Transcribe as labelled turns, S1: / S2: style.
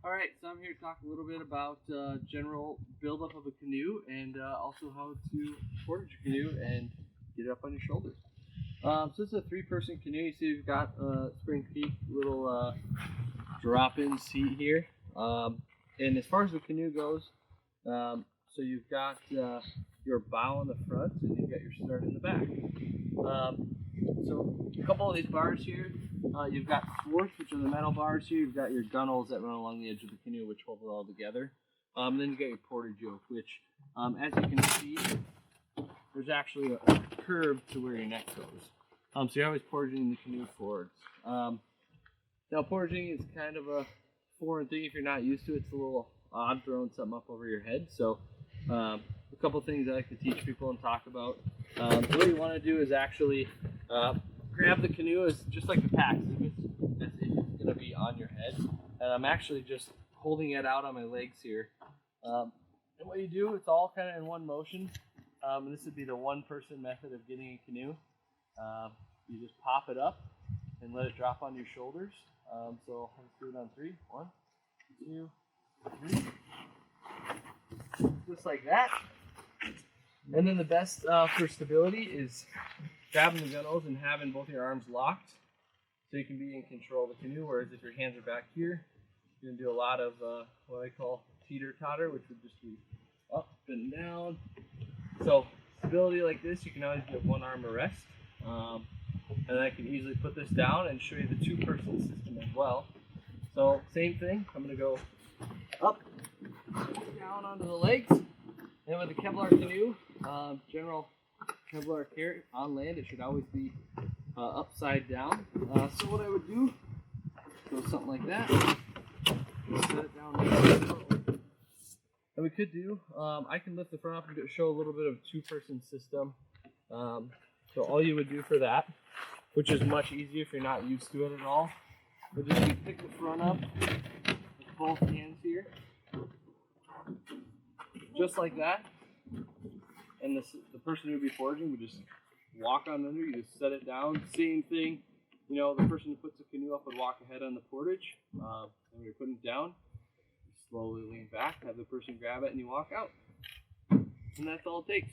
S1: Alright, so I'm here to talk a little bit about general buildup of a canoe and also how to portage a canoe and get it up on your shoulders. So this is a 3-person canoe. You see we've got Spring Peak little drop-in seat here. And as far as the canoe goes, so you've got your bow on the front and you've got your stern in the back. So a couple of these bars here, you've got thwarts, which are the metal bars here. You've got your gunnels that run along the edge of the canoe, which hold it all together. And then you've got your portage yoke, which, as you can see, there's actually a curve to where your neck goes. So you're always portaging the canoe forwards. Now, portaging is kind of a foreign thing if you're not used to it. It's a little odd throwing something up over your head. So a couple things I like to teach people and talk about. What you want to do is actually grab the canoe as just like the pack, as if it's going to be on your head. And I'm actually just holding it out on my legs here. And what you do, it's all kind of in one motion. And this would be the 1-person method of getting a canoe. You just pop it up and let it drop on your shoulders. So let's do it on 3. 1, 2, 3. Just like that. And then the best for stability is grabbing the gunnels and having both your arms locked so you can be in control of the canoe. Whereas if your hands are back here, you're going to do a lot of what I call teeter-totter, which would just be up and down. So stability like this, you can always give one arm a rest. And I can easily put this down and show you the 2-person system as well. So same thing, I'm going to go up, down onto the legs. And with the Kevlar canoe, general Kevlar carrot on land, it should always be upside down. So what I would do, go something like that, set it down there. And we could do, I can lift the front up and show a little bit of a 2-person system. So all you would do for that, which is much easier if you're not used to it at all, would just be pick the front up with both hands here, just like that. And the person who would be foraging would just walk on under, you just set it down. Same thing, you know, the person who puts the canoe up would walk ahead on the portage. And when you're putting it down, you slowly lean back, have the person grab it, and you walk out. And that's all it takes.